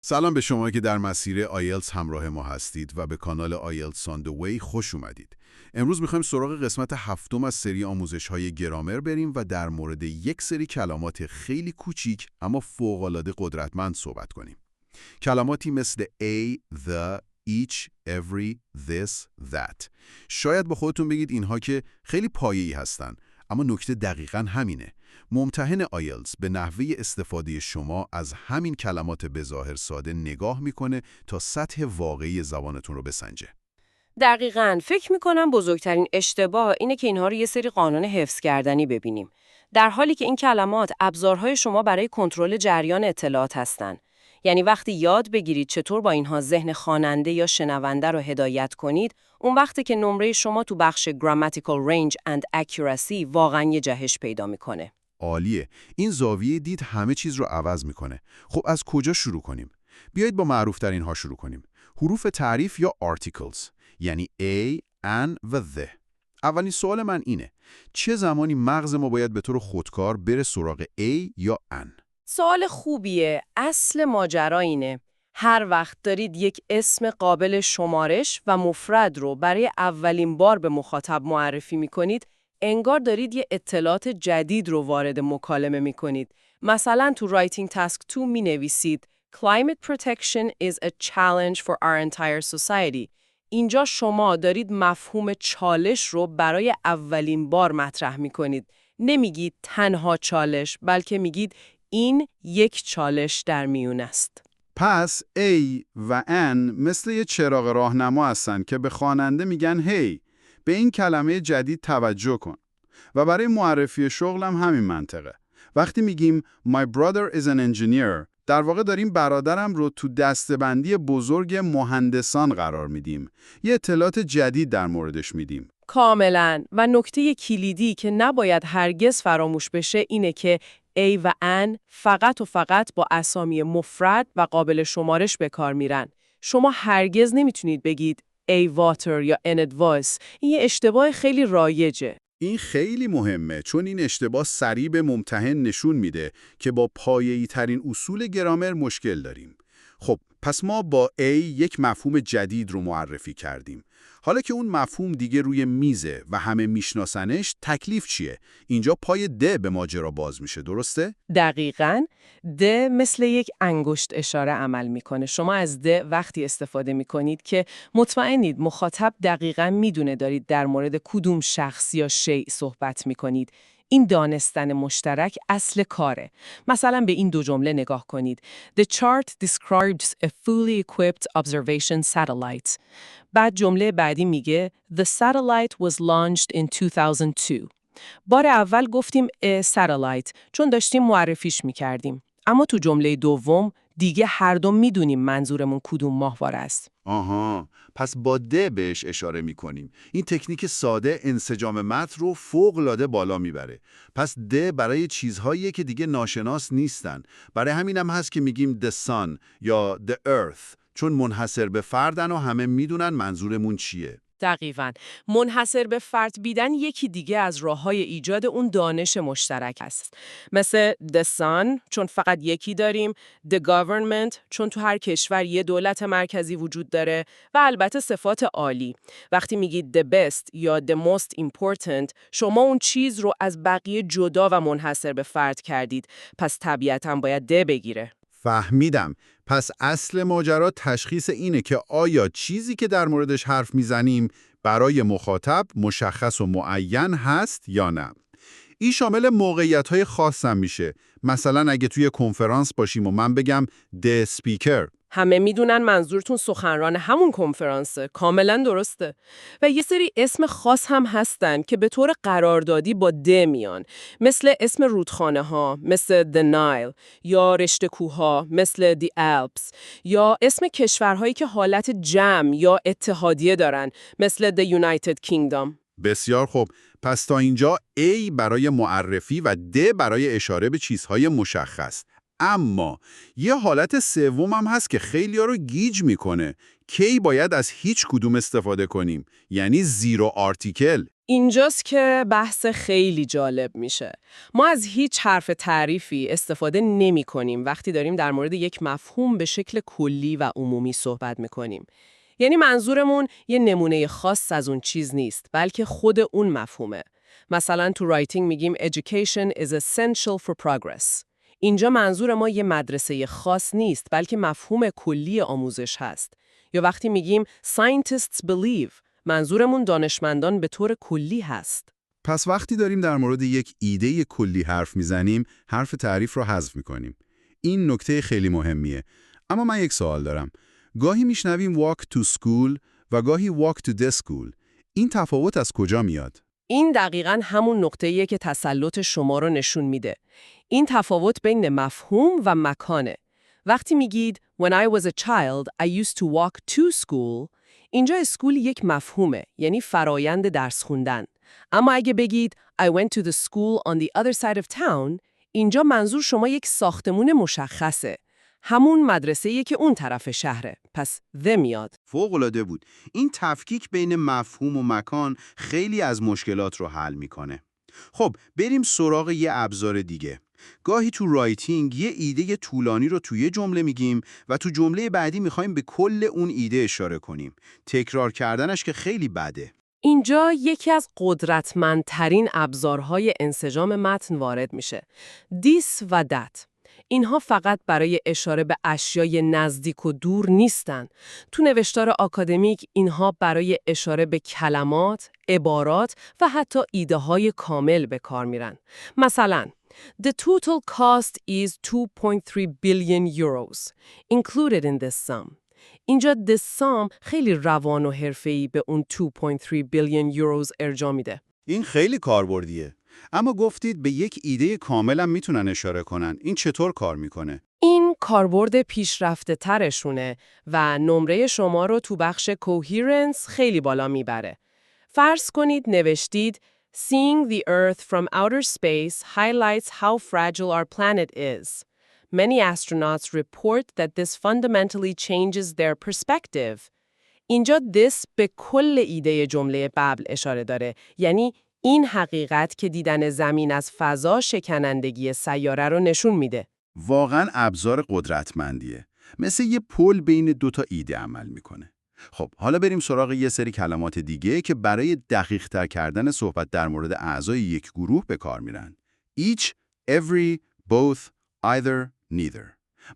سلام به شما که در مسیر آیلتس همراه ما هستید و به کانال آیلتس آن د وی خوش اومدید. امروز میخوایم سراغ قسمت هفتم از سری آموزش‌های گرامر بریم و در مورد یک سری کلمات خیلی کوچیک اما فوق‌العاده قدرتمند صحبت کنیم. کلماتی مثل a, the, each, every, this, that. شاید با خودتون بگید اینها که خیلی پایه‌ای هستن، اما نکته دقیقاً همینه. ممتحن آیلتس به نحوه استفاده شما از همین کلمات بظاهر ساده نگاه میکنه تا سطح واقعی زبانتون رو بسنجه. دقیقاً فکر میکنم بزرگترین اشتباه اینه که اینها رو یه سری قانون حفظ کردنی ببینیم. در حالی که این کلمات ابزارهای شما برای کنترل جریان اطلاعات هستن. یعنی وقتی یاد بگیرید چطور با اینها ذهن خواننده یا شنونده رو هدایت کنید، اون وقتی که نمره شما تو بخش Grammatical Range and Accuracy واقعاً یه جهش پیدا میکنه. عالیه. این زاویه دید همه چیز رو عوض میکنه. خب از کجا شروع کنیم؟ بیایید با معروف ترین ها شروع کنیم. حروف تعریف یا articles، یعنی a, an و the. اولین سوال من اینه: چه زمانی مغز ما باید به طور خودکار بره سراغ a یا an؟ سوال خوبیه. اصل ماجرا اینه: هر وقت دارید یک اسم قابل شمارش و مفرد رو برای اولین بار به مخاطب معرفی میکنید، انگار دارید یه اطلاعات جدید رو وارد مکالمه میکنید. مثلا تو Writing Task 2 می نویسید Climate protection is a challenge for our entire society. اینجا شما دارید مفهوم چالش رو برای اولین بار مطرح میکنید. نمیگید تنها چالش، بلکه میگید این یک چالش در میون است. پس A و N مثل یه چراغ راهنما هستن که به خواننده میگن هی به این کلمه جدید توجه کن. و برای معرفی شغلم همین منطقه. وقتی میگیم My brother is an engineer، در واقع داریم برادرم رو تو دسته‌بندی بزرگ مهندسان قرار میدیم. یه اطلاعات جدید در موردش میدیم. کاملاً. و نکته کلیدی که نباید هرگز فراموش بشه اینه که A و N فقط و فقط با اسامی مفرد و قابل شمارش به کار میرن. شما هرگز نمیتونید بگید A water یا N advice. این یه اشتباه خیلی رایجه. این خیلی مهمه، چون این اشتباه سریع به ممتحن نشون میده که با پایه‌ای ترین اصول گرامر مشکل داریم. خب پس ما با A یک مفهوم جدید رو معرفی کردیم. حالا که اون مفهوم دیگه روی میزه و همه میشناسنش، تکلیف چیه؟ اینجا پای د به ماجرا باز میشه، درسته؟ دقیقاً. د مثل یک انگشت اشاره عمل میکنه. شما از د وقتی استفاده میکنید که مطمئنید مخاطب دقیقاً میدونه دارید در مورد کدوم شخص یا شیء صحبت میکنید. این دانستن مشترک اصل کاره. مثلا به این دو جمله نگاه کنید. The chart describes a fully equipped observation satellite. بعد جمله بعدی میگه The satellite was launched in 2002. بار اول گفتیم satellite چون داشتیم معرفیش میکردیم. اما تو جمله دوم دیگه هر دو میدونیم منظورمون کدوم ماهواره است. آها، پس با د بهش اشاره میکنیم. این تکنیک ساده انسجام متن رو فوق‌العاده بالا میبره. پس د برای چیزهایی که دیگه ناشناس نیستن. برای همینم هست که میگیم the sun یا the earth، چون منحصر به فردن و همه میدونن منظورمون چیه. دقیقاً. منحصر به فرد بیدن یکی دیگه از راه‌های ایجاد اون دانش مشترک است. مثل the sun چون فقط یکی داریم، the government چون تو هر کشور یه دولت مرکزی وجود داره و البته صفات عالی. وقتی میگید the best یا the most important، شما اون چیز رو از بقیه جدا و منحصر به فرد کردید. پس طبیعتاً باید د بگیره. فهمیدم. پس اصل ماجرا تشخیص اینه که آیا چیزی که در موردش حرف میزنیم برای مخاطب مشخص و معین هست یا نه. این شامل موقعیت‌های خاصم میشه. مثلا اگه توی کنفرانس باشیم و من بگم the speaker، همه میدونن منظورتون سخنران همون کنفرانسه. کاملا درسته. و یه سری اسم خاص هم هستن که به طور قراردادی با د میان، مثل اسم رودخانه ها مثل the Nile، یا رشته کوه‌ها مثل the Alps، یا اسم کشورهایی که حالت جمع یا اتحادیه دارن مثل the United Kingdom. بسیار خوب. پس تا اینجا A برای معرفی و D برای اشاره به چیزهای مشخص. اما یه حالت سوم هم هست که خیلی‌ها رو گیج میکنه. کی باید از هیچ کدوم استفاده کنیم؟ یعنی زیرو آرتیکل. اینجاست که بحث خیلی جالب میشه. ما از هیچ حرف تعریفی استفاده نمی کنیم وقتی داریم در مورد یک مفهوم به شکل کلی و عمومی صحبت میکنیم. یعنی منظورمون یه نمونه خاص از اون چیز نیست، بلکه خود اون مفهومه. مثلا تو رایتینگ میگیم education is essential for progress. اینجا منظور ما یه مدرسه خاص نیست، بلکه مفهوم کلی آموزش هست. یا وقتی میگیم scientists believe، منظورمون دانشمندان به طور کلی هست. پس وقتی داریم در مورد یک ایده کلی حرف میزنیم، حرف تعریف رو حذف میکنیم. این نکته خیلی مهمیه. اما من یک سوال دارم. گاهی میشنویم walk to school و گاهی walk to the school. این تفاوت از کجا میاد؟ این دقیقاً همون نقطه‌ایه که تسلط شما رو نشون میده. این تفاوت بین مفهوم و مکانه. وقتی میگید When I was a child, I used to walk to school، اینجا اسکول یک مفهومه، یعنی فرایند درس خوندن. اما اگه بگید I went to the school on the other side of town، اینجا منظور شما یک ساختمون مشخصه. همون مدرسه‌ایه که اون طرف شهره. پس the میاد. فوق‌العاده بود. این تفکیک بین مفهوم و مکان خیلی از مشکلات رو حل میکنه. خب بریم سراغ یه ابزار دیگه. گاهی تو رایتینگ یه ایده طولانی رو توی جمله میگیم و تو جمله بعدی میخوایم به کل اون ایده اشاره کنیم. تکرار کردنش که خیلی بده. اینجا یکی از قدرتمندترین ابزارهای انسجام متن وارد میشه. this و that. اینها فقط برای اشاره به اشیای نزدیک و دور نیستن. تو نوشتار آکادمیک اینها برای اشاره به کلمات، عبارات و حتی ایده‌های کامل به کار میرن. مثلا The total cost is 2.3 billion euros included in this sum. اینجا this sum خیلی روان و حرفه‌ای به اون 2.3 billion euros ارجاع میده. این خیلی کاربردیه. اما گفتید به یک ایده کاملا میتونن اشاره کنن. این چطور کار میکنه؟ این کاربرد پیشرفته ترشونه و نمره شما رو تو بخش coherence خیلی بالا میبره. فرض کنید نوشتید Seeing the Earth from outer space highlights how fragile our planet is. Many astronauts report that this fundamentally changes their perspective. اینجا this به کل ایده جمله قبل اشاره داره. یعنی این حقیقت که دیدن زمین از فضا شکنندگی سیاره رو نشون میده. واقعا ابزار قدرتمندیه. مثل یه پل بین دوتا ایده عمل میکنه. خب حالا بریم سراغ یه سری کلمات دیگه که برای دقیق تر کردن صحبت در مورد اعضای یک گروه به کار میرن. Each, every, both, either, neither.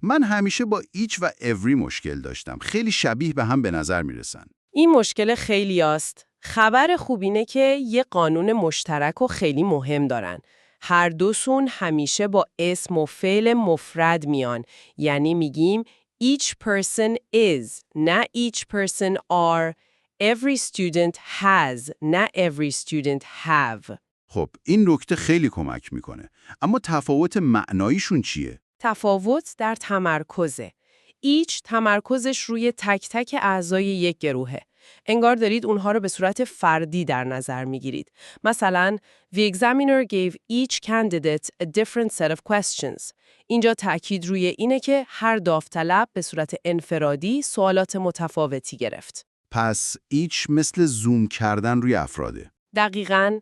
من همیشه با each و every مشکل داشتم. خیلی شبیه به هم به نظر میرسن. این مشکل خیلی است. خبر خوب اینه که یه قانون مشترک و خیلی مهم دارن. هر دوشون همیشه با اسم و فعل مفرد میان. یعنی میگیم each person is، نه each person are. Every student has، نه every student have. خب این نکته خیلی کمک میکنه. اما تفاوت معناییشون چیه؟ تفاوت در تمرکزه. each تمرکزش روی تک تک اعضای یک گروهه. انگار دارید اونها رو به صورت فردی در نظر میگیرید. مثلا The examiner gave each candidate a different set of questions. اینجا تأکید روی اینه که هر داوطلب به صورت انفرادی سوالات متفاوتی گرفت. پس each مثل زوم کردن روی افراده. دقیقاً.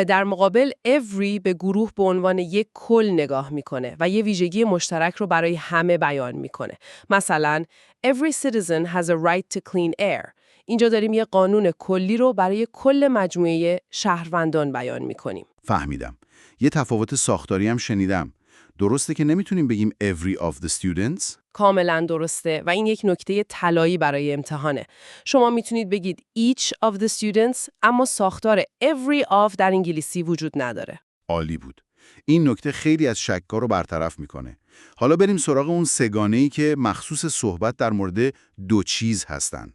در مقابل every به گروه به عنوان یک کل نگاه میکنه و یه ویژگی مشترک رو برای همه بیان میکنه. مثلا Every citizen has a right to clean air. اینجا داریم یه قانون کلی رو برای کل مجموعه شهروندان بیان میکنیم. فهمیدم. یه تفاوت ساختاری هم شنیدم. درسته که نمیتونیم بگیم every of the students؟ کاملا درسته و این یک نکته طلایی برای امتحانه. شما میتونید بگید each of the students، اما ساختار every of در انگلیسی وجود نداره. عالی بود. این نکته خیلی از شک‌ها رو برطرف میکنه. حالا بریم سراغ اون سگانه‌ای که مخصوص صحبت در مورد دو چیز هستن.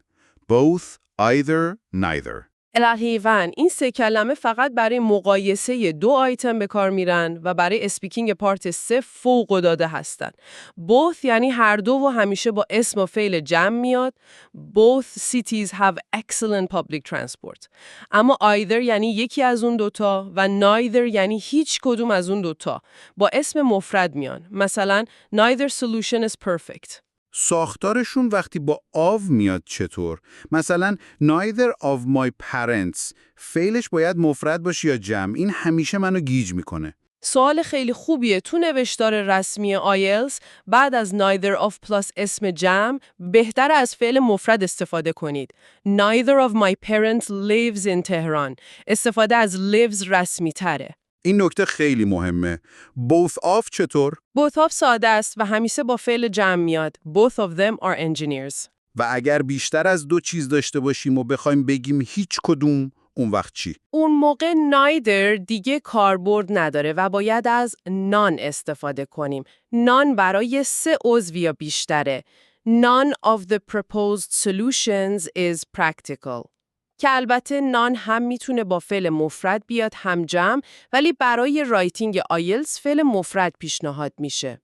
Both, either, neither. الهیون، این سه کلمه فقط برای مقایسه دو آیتم به کار میرن و برای اسپیکینگ پارت 3 فوق‌العاده هستن. Both یعنی هر دو و همیشه با اسم و فعل جمع میاد. Both cities have excellent public transport. اما either یعنی یکی از اون دوتا و neither یعنی هیچ کدوم از اون دوتا. با اسم مفرد میان. مثلا neither solution is perfect. ساختارشون وقتی با آو میاد چطور؟ مثلا neither of my parents فعلش باید مفرد باشه یا جمع؟ این همیشه منو گیج میکنه. سوال خیلی خوبیه. تو نوشتار رسمی آیلتس بعد از neither of plus اسم جمع بهتر از فعل مفرد استفاده کنید. Neither of my parents lives in Tehran. استفاده از lives رسمی تره. این نکته خیلی مهمه. both of چطور؟ Both of ساده است و همیشه با فعل جمع میاد. Both of them are engineers. و اگر بیشتر از دو چیز داشته باشیم و بخوایم بگیم هیچ کدوم، اون وقت چی؟ اون موقع neither دیگه کاربرد نداره و باید از none استفاده کنیم. none برای 3 عضو یا بیشتره. None of the proposed solutions is practical. که البته none هم میتونه با فعل مفرد بیاد هم جمع، ولی برای رایتینگ آیلتس فعل مفرد پیشنهاد میشه.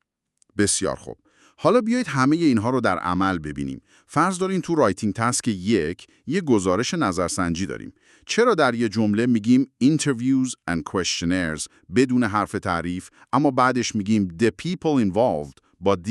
بسیار خوب. حالا بیایید همه اینها رو در عمل ببینیم. فرض دارین تو رایتینگ تاسک 1 یه گزارش نظرسنجی داریم. چرا در یه جمله میگیم interviews and questionnaires بدون حرف تعریف، اما بعدش میگیم the people involved با D؟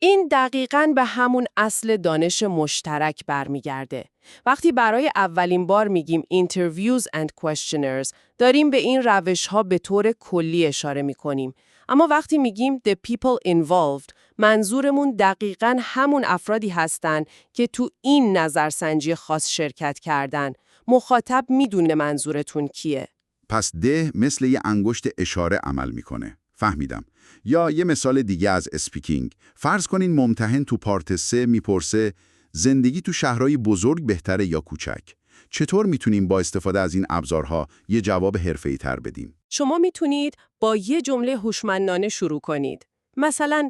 این دقیقاً به همون اصل دانش مشترک برمیگرده. وقتی برای اولین بار میگیم interviews and questionnaires، داریم به این روش‌ها به طور کلی اشاره میکنیم. اما وقتی میگیم the people involved، منظورمون دقیقاً همون افرادی هستن که تو این نظرسنجی خاص شرکت کردن. مخاطب میدونه منظورتون کیه. پس ده مثل یه انگشت اشاره عمل میکنه. فهمیدم. یا یه مثال دیگه از اسپیکینگ. فرض کنین ممتحن تو پارت 3 میپرسه زندگی تو شهرهای بزرگ بهتره یا کوچک؟ چطور میتونیم با استفاده از این ابزارها یه جواب حرفه‌ای تر بدیم؟ شما میتونید با یه جمله هوشمندانه شروع کنید. مثلا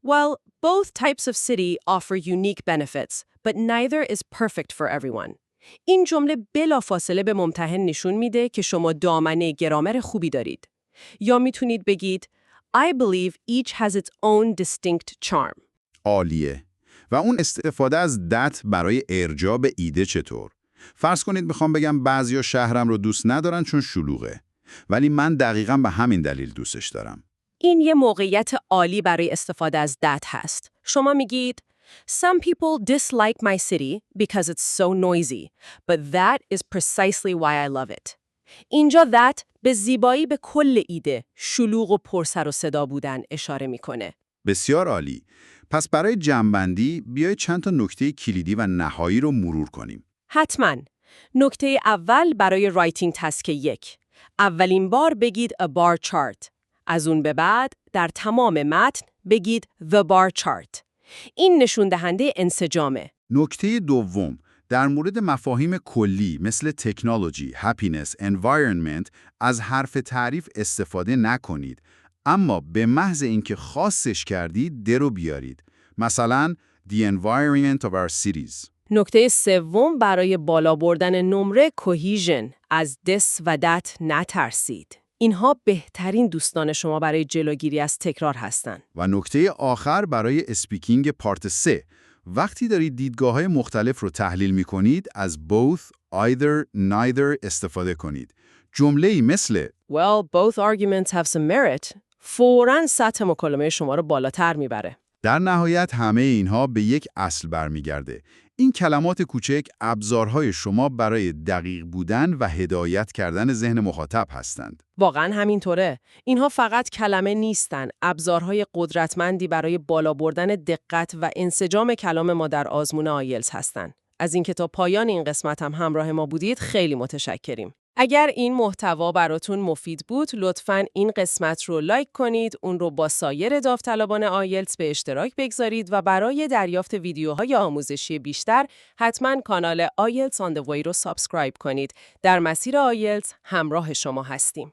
Well, both types of city offer unique benefits, but neither is perfect for everyone. این جمله بلافاصله به ممتحن نشون میده که شما دامنه گرامر خوبی دارید. یا میتونید بگید I believe each has its own distinct charm. عالیه. و اون استفاده از that برای ارجاع به ایده چطور؟ فرض کنید میخوام بگم بعضیا شهرم رو دوست ندارن چون شلوغه، ولی من دقیقاً به همین دلیل دوستش دارم. این یه موقعیت عالی برای استفاده از that هست. شما میگید Some people dislike my city because it's so noisy, but that is precisely why I love it. اینجا that به زیبایی به کل ایده، شلوغ و پرسر و صدا بودن اشاره میکنه. بسیار عالی. پس برای جمع‌بندی بیایید چند تا نکته کلیدی و نهایی رو مرور کنیم. حتماً. نکته اول برای رایتینگ تاسک 1. اولین بار بگید a bar chart. از اون به بعد در تمام متن بگید the bar chart. این نشون دهنده انسجامه. نکته دوم، در مورد مفاهیم کلی مثل تکنولوژی، هپینس، environment از حرف تعریف استفاده نکنید، اما به محض اینکه خاصش کردید در رو بیارید. مثلا the environment of our cities. نکته سوم برای بالا بردن نمره cohesion. از this و that نترسید. اینها بهترین دوستان شما برای جلوگیری از تکرار هستند. و نکته آخر برای اسپیکینگ پارت 3. وقتی دارید دیدگاه‌های مختلف رو تحلیل می‌کنید، از both, either, neither استفاده کنید. جمله‌ای مثل Well, both arguments have some merit. فوراً سطح مکالمه شما رو بالاتر میبره. در نهایت همه اینها به یک اصل برمیگرده. این کلمات کوچک ابزارهای شما برای دقیق بودن و هدایت کردن ذهن مخاطب هستند. واقعاً همینطوره. اینها فقط کلمه نیستن، ابزارهای قدرتمندی برای بالا بردن دقت و انسجام کلام ما در آزمون آیلتس هستند. از اینکه تا پایان این قسمت هم همراه ما بودید خیلی متشکریم. اگر این محتوا براتون مفید بود، لطفاً این قسمت رو لایک کنید، اون رو با سایر داوطلبان آیلتس به اشتراک بگذارید و برای دریافت ویدیوهای آموزشی بیشتر حتماً کانال آیلتس on the way رو سابسکرایب کنید. در مسیر آیلتس همراه شما هستیم.